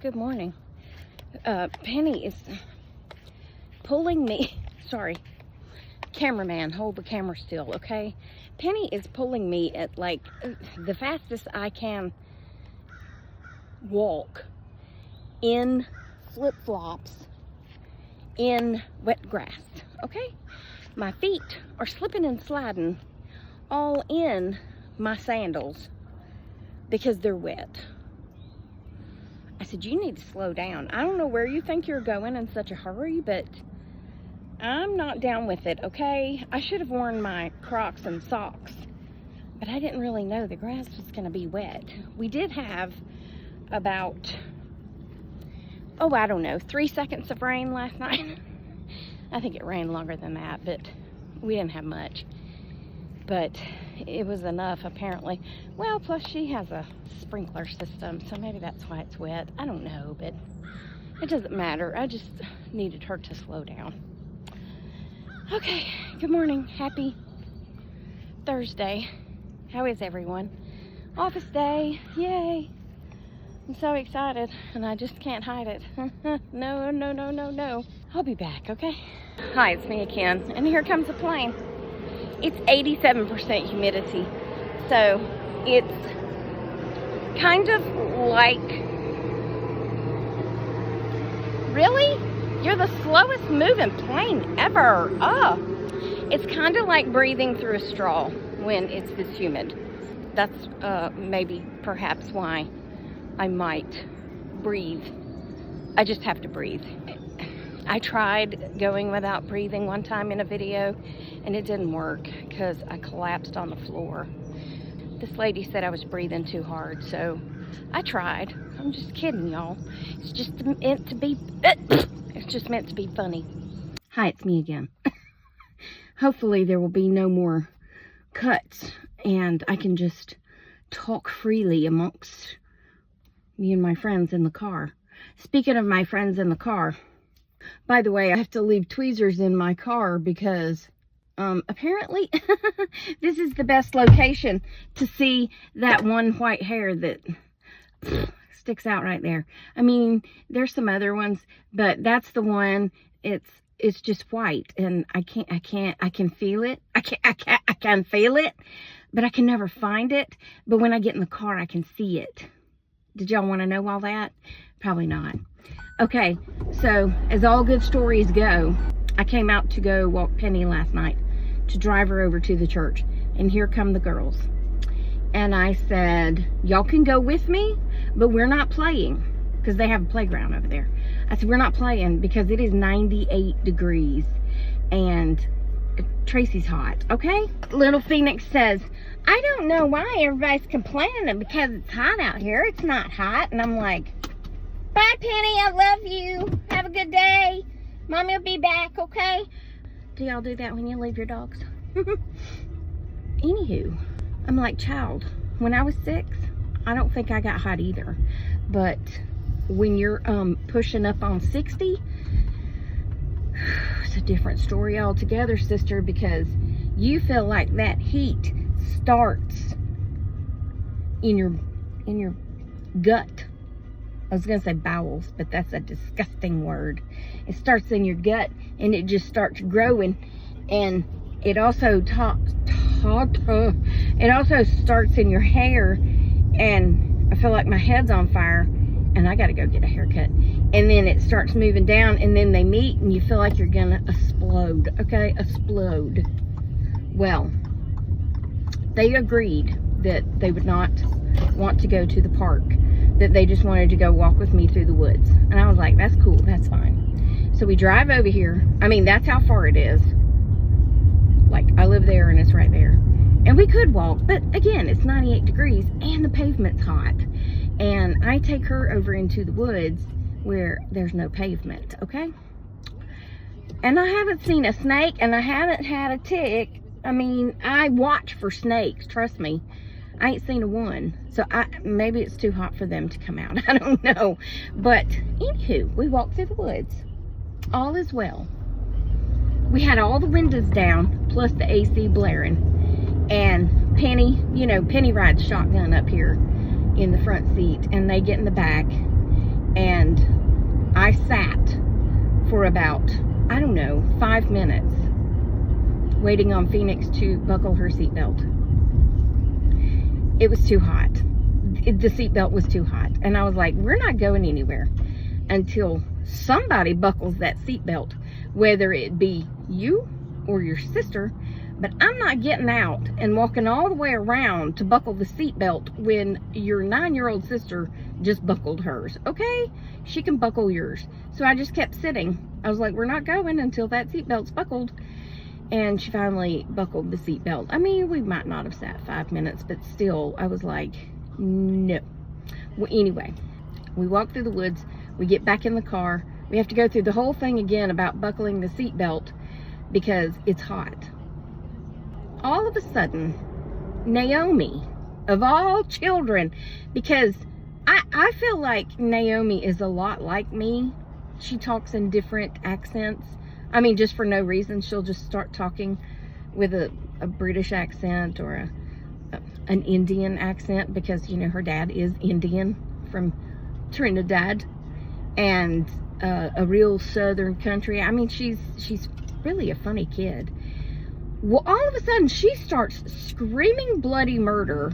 Good morning. Penny is pulling me. Sorry, cameraman, hold the camera still, okay? Penny is pulling me at like the fastest I can walk in flip-flops in wet grass, okay? My feet are slipping and sliding all in my sandals because they're wet. I said, you need to slow down. I don't know where you think you're going in such a hurry, but I'm not down with it, okay? I should have worn my Crocs and socks, but I didn't really know the grass was gonna be wet. We did have about, I don't know, 3 seconds of rain last night. I think it rained longer than that, but we didn't have much. But it was enough, apparently. Well, plus she has a sprinkler system, so maybe that's why it's wet. I don't know, but it doesn't matter. I just needed her to slow down. Okay, good morning. Happy Thursday. How is everyone? Office day, yay. I'm so excited, and I just can't hide it. No. I'll be back, okay? Hi, it's me again, and here comes the plane. It's 87% humidity, so it's kind of like, really? You're the slowest moving plane ever. It's kind of like breathing through a straw when it's this humid. That's maybe perhaps why I might breathe. I just have to breathe. I tried going without breathing one time in a video, and it didn't work because I collapsed on the floor. This lady said I was breathing too hard, so I tried. I'm just kidding, y'all. It's just meant to be, it's just meant to be funny. Hi, it's me again. Hopefully there will be no more cuts, and I can just talk freely amongst me and my friends in the car. Speaking of my friends in the car, by the way, I have to leave tweezers in my car because apparently this is the best location to see that one white hair that sticks out right there. I mean, there's some other ones, but that's the one. It's just white, and I can feel it. I can feel it, but I can never find it. But when I get in the car, I can see it. Did y'all want to know all that? Probably not. Okay, so as all good stories go, I came out to go walk Penny last night to drive her over to the church, and here come the girls. And I said, y'all can go with me, but we're not playing, because they have a playground over there. I said, we're not playing because it is 98 degrees and Tracy's hot, okay? Little Phoenix says, I don't know why everybody's complaining because it's hot out here. It's not hot. And I'm like, bye, Penny. I love you. Have a good day. Mommy will be back, okay? Do y'all do that when you leave your dogs? Anywho, I'm like, child, when I was 6, I don't think I got hot either. But when you're pushing up on 60, it's a different story altogether, sister, because you feel like that heat starts in your gut. I was gonna say bowels, but that's a disgusting word. It starts in your gut, and it just starts growing, and it also it also starts in your hair, and I feel like my head's on fire, and I gotta go get a haircut. And then it starts moving down, and then they meet, and you feel like you're gonna explode, okay? Explode. Well, they agreed that they would not want to go to the park, that they just wanted to go walk with me through the woods. And I was like, that's cool, that's fine. So we drive over here. I mean, that's how far it is. Like, I live there and it's right there. And we could walk, but again, it's 98 degrees and the pavement's hot. And I take her over into the woods where there's no pavement, okay? And I haven't seen a snake, and I haven't had a tick. I mean, I watch for snakes, trust me. I ain't seen a one. So maybe it's too hot for them to come out. I don't know. But anywho, we walked through the woods. All is well. We had all the windows down, plus the AC blaring. And Penny, you know, Penny rides shotgun up here in the front seat, and they get in the back. And for about, I don't know, 5 minutes waiting on Phoenix to buckle her seatbelt. It was too hot. The seatbelt was too hot. And I was like, we're not going anywhere until somebody buckles that seatbelt, whether it be you or your sister. But I'm not getting out and walking all the way around to buckle the seatbelt when your 9-year-old sister just buckled hers. Okay, she can buckle yours. So I just kept sitting. I was like, we're not going until that seatbelt's buckled. And she finally buckled the seatbelt. I mean, we might not have sat 5 minutes, but still, I was like, no. Well, anyway, we walk through the woods. We get back in the car. We have to go through the whole thing again about buckling the seatbelt because it's hot. All of a sudden, Naomi, of all children, because I feel like Naomi is a lot like me. She talks in different accents. I mean, just for no reason. She'll just start talking with a British accent or an Indian accent because, you know, her dad is Indian from Trinidad, and a real southern country. I mean, she's really a funny kid. Well, all of a sudden, she starts screaming bloody murder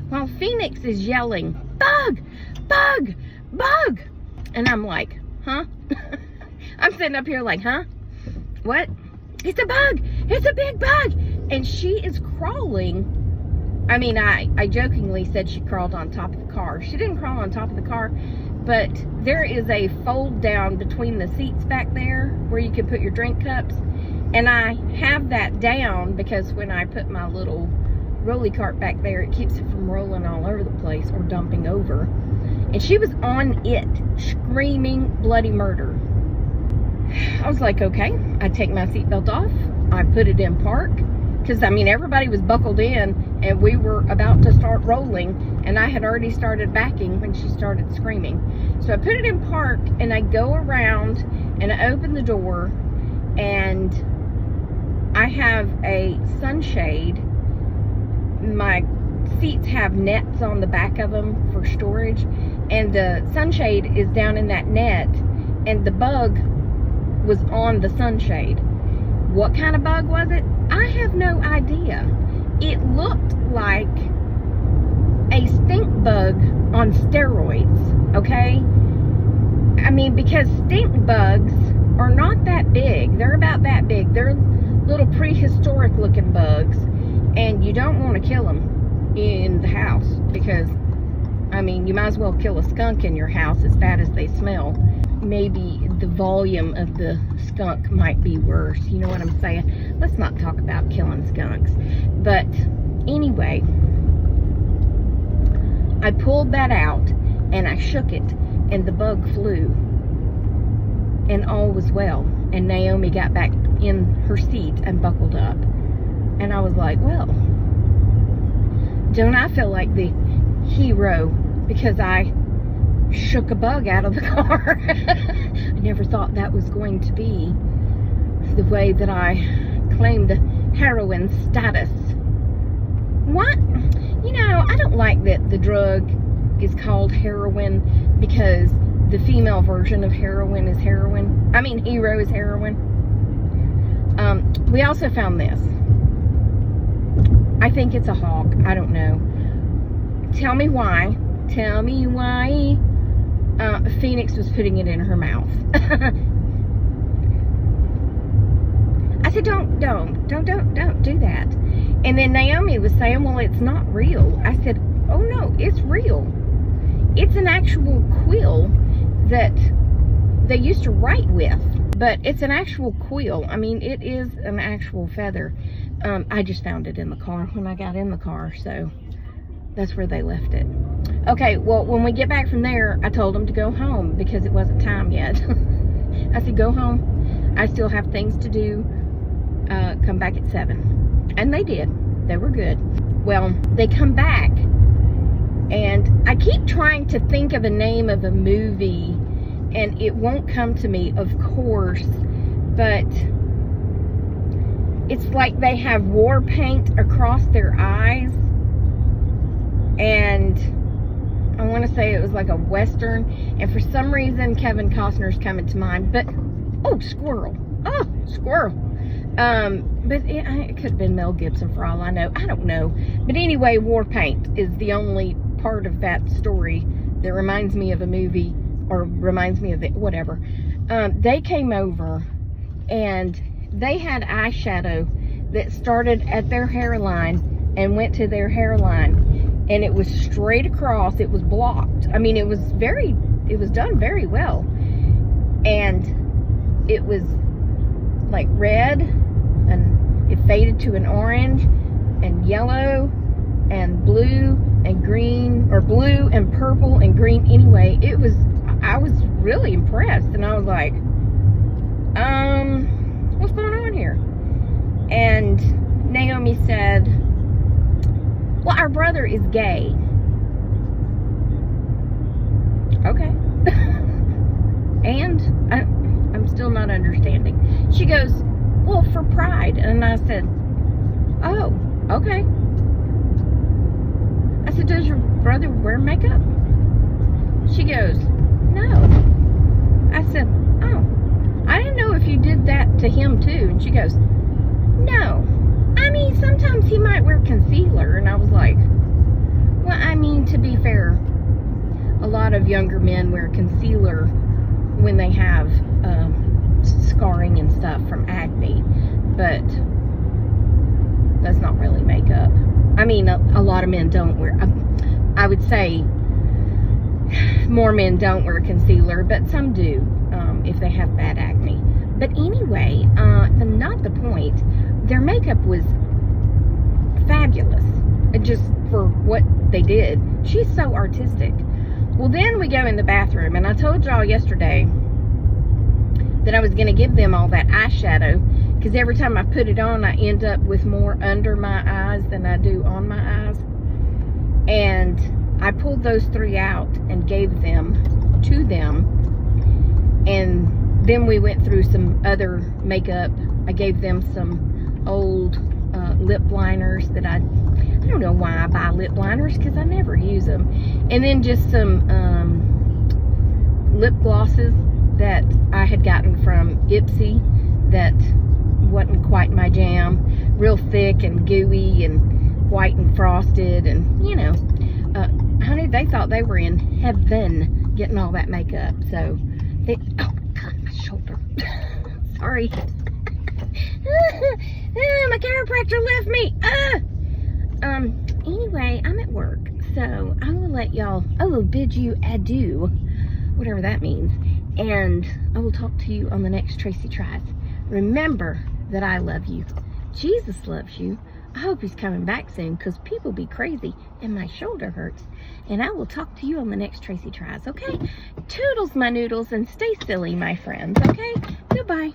while Phoenix is yelling, bug, bug, bug. And I'm like, huh? I'm sitting up here like, huh? What? It's a bug. It's a big bug. And she is crawling. I mean, I jokingly said she crawled on top of the car. She didn't crawl on top of the car, but there is a fold down between the seats back there where you can put your drink cups. And I have that down because when I put my little rolly cart back there, it keeps it from rolling all over the place or dumping over. And she was on it, screaming bloody murder. I was like, okay. I take my seatbelt off. I put it in park. Because, I mean, everybody was buckled in and we were about to start rolling. And I had already started backing when she started screaming. So I put it in park and I go around and I open the door. And I have a sunshade. My seats have nets on the back of them for storage. And the sunshade is down in that net. And the bug was on the sunshade. What kind of bug was it? I have no idea. It looked like a stink bug on steroids, okay? I mean, because stink bugs are not that big. They're about that big. They're little prehistoric looking bugs, and you don't want to kill them in the house because, I mean, you might as well kill a skunk in your house as bad as they smell. Maybe the volume of the skunk might be worse. You know what I'm saying? Let's not talk about killing skunks. But anyway, I pulled that out and I shook it and the bug flew. And all was well. And Naomi got back in her seat and buckled up. And I was like, well, don't I feel like the hero because I shook a bug out of the car. I never thought that was going to be the way that I claimed heroin status. What? You know, I don't like that the drug is called heroin because the female version of heroin is heroin. I mean, hero is heroin. We also found this. I think it's a hawk. I don't know. Tell me why. Tell me why Phoenix was putting it in her mouth. I said, don't do that. And then Naomi was saying, well, it's not real. I said, oh no, it's real. It's an actual quill that they used to write with, but it's an actual quill. I mean, it is an actual feather. I just found it in the car when I got in the car, so that's where they left it. Okay, well, when we get back from there, I told them to go home because it wasn't time yet. I said, go home. I still have things to do. Come back at 7. And they did. They were good. Well, they come back, and I keep trying to think of a name of a movie, and it won't come to me, of course, but it's like they have war paint across their eyes, and I want to say it was like a Western, and for some reason Kevin Costner's coming to mind, but Oh, squirrel. Oh, squirrel. But it could have been Mel Gibson for all I know. I don't know. But anyway, war paint is the only part of that story that reminds me of a movie, or reminds me of it, whatever. They came over and they had eyeshadow that started at their hairline and went to their hairline, and it was straight across. It was blocked. I mean, it was done very well, and it was like red, and it faded to an orange and yellow and blue and green, or blue and purple and green. Anyway, I was really impressed, and I was like, what's going on here? And Naomi said, well, our brother is gay. Okay. And I'm still not understanding. She goes, well, for pride. And I said, oh, okay. I said, does your brother wear makeup? She goes, no. I said, oh, I didn't know if you did that to him too. And she goes, no. I mean, sometimes he might wear concealer. And I was like, well, I mean, to be fair, a lot of younger men wear concealer when they have scarring and stuff from acne, but that's not really makeup. I mean, a lot of men don't wear, I would say more men don't wear concealer, but some do if they have bad acne. But anyway, not the point. Their makeup was fabulous, just for what they did. She's so artistic. Well, then we go in the bathroom, and I told y'all yesterday that I was going to give them all that eyeshadow, because every time I put it on, I end up with more under my eyes than I do on my eyes. And I pulled those 3 out and gave them to them. And then we went through some other makeup. I gave them some old lip liners that I don't know why I buy lip liners, because I never use them. And then just some lip glosses that I had gotten from Ipsy that wasn't quite my jam. Real thick and gooey and white and frosted, and you know, honey, they thought they were in heaven getting all that makeup. So they, oh God, my shoulder. Sorry. My chiropractor left me. Anyway, I'm at work, so I will let y'all, I will bid you adieu, whatever that means, and I will talk to you on the next Tracy Tries. Remember that I love you. Jesus loves you. I hope he's coming back soon, because people be crazy and my shoulder hurts. And I will talk to you on the next Tracy Tries, okay? Toodles, my noodles, and stay silly, my friends, okay? Goodbye.